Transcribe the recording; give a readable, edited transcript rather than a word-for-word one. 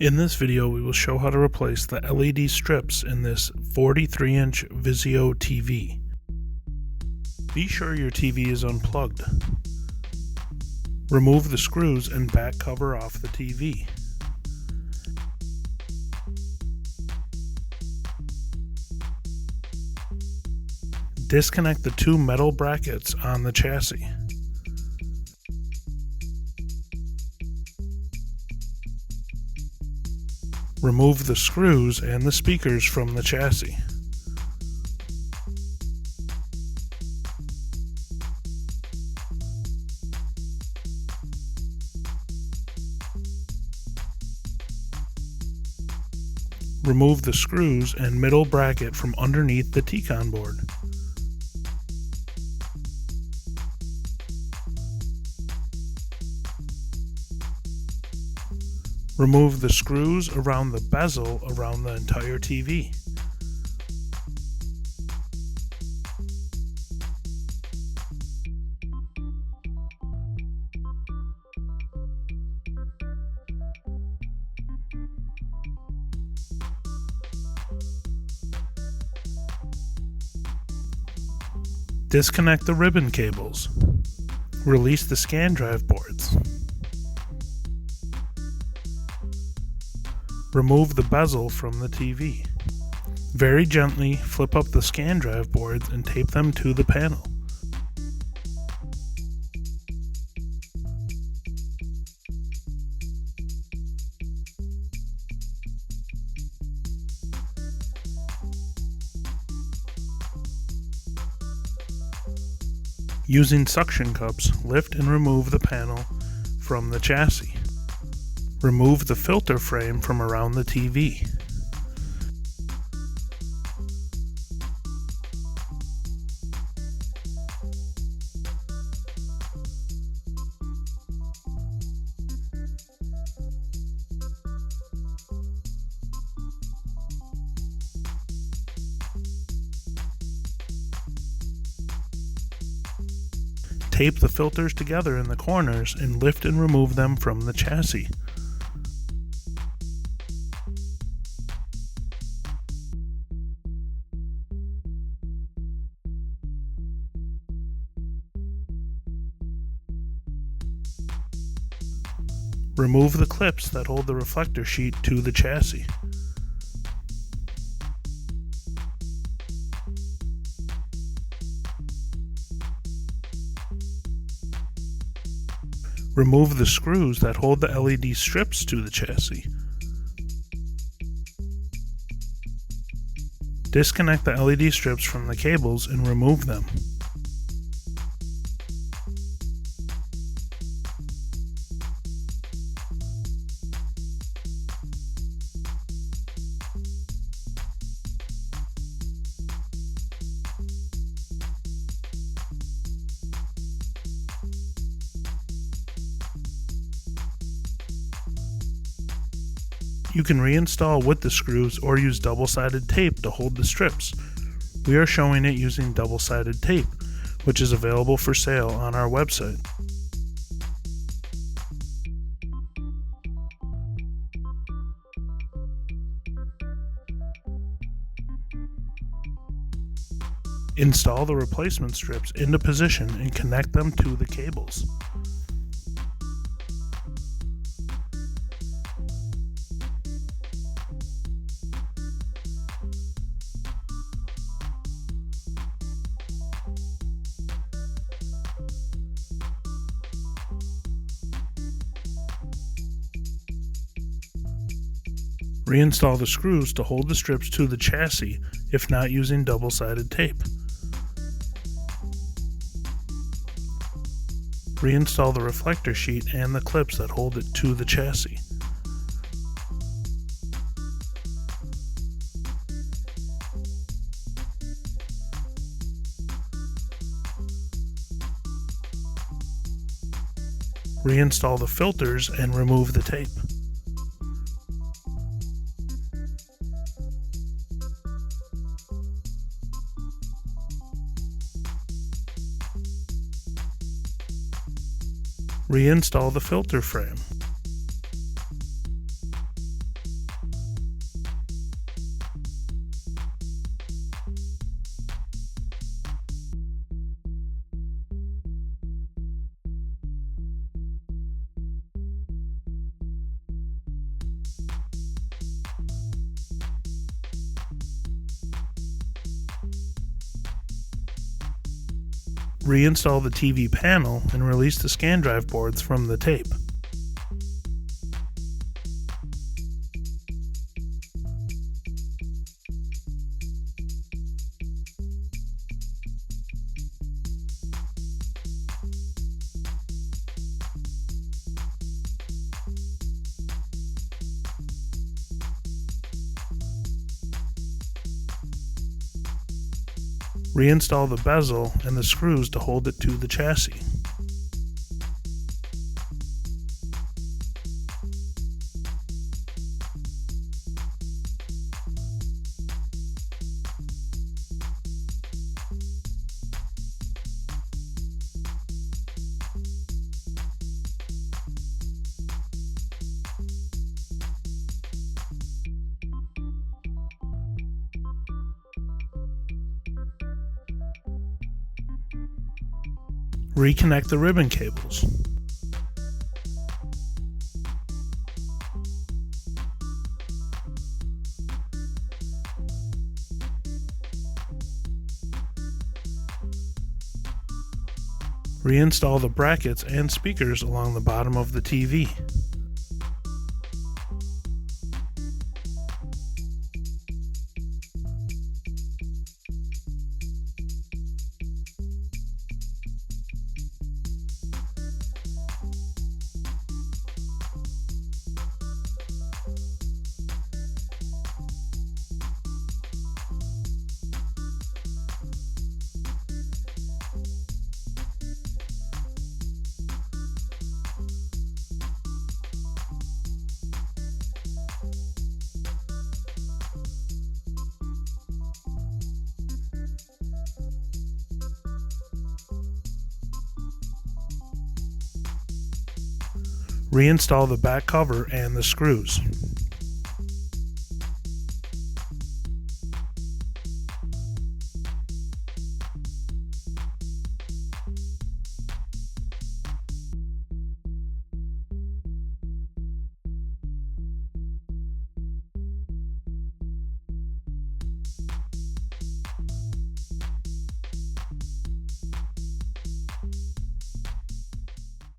In this video, we will show how to replace the LED strips in this 43-inch Vizio TV. Be sure your TV is unplugged. Remove the screws and back cover off the TV. Disconnect the two metal brackets on the chassis. Remove the screws and the speakers from the chassis. Remove the screws and middle bracket from underneath the T-con board. Remove the screws around the bezel around the entire TV. Disconnect the ribbon cables. Release the scan drive boards. Remove the bezel from the TV. Very gently flip up the scan drive boards and tape them to the panel. Using suction cups, lift and remove the panel from the chassis. Remove the filter frame from around the TV. Tape the filters together in the corners and lift and remove them from the chassis. Remove the clips that hold the reflector sheet to the chassis. Remove the screws that hold the LED strips to the chassis. Disconnect the LED strips from the cables and remove them. You can reinstall with the screws or use double-sided tape to hold the strips. We are showing it using double-sided tape, which is available for sale on our website. Install the replacement strips into position and connect them to the cables. Reinstall the screws to hold the strips to the chassis if not using double-sided tape. Reinstall the reflector sheet and the clips that hold it to the chassis. Reinstall the filters and remove the tape. Reinstall the filter frame. Reinstall the TV panel and release the scan drive boards from the tape. Reinstall the bezel and the screws to hold it to the chassis. Reconnect the ribbon cables. Reinstall the brackets and speakers along the bottom of the TV. Reinstall the back cover and the screws.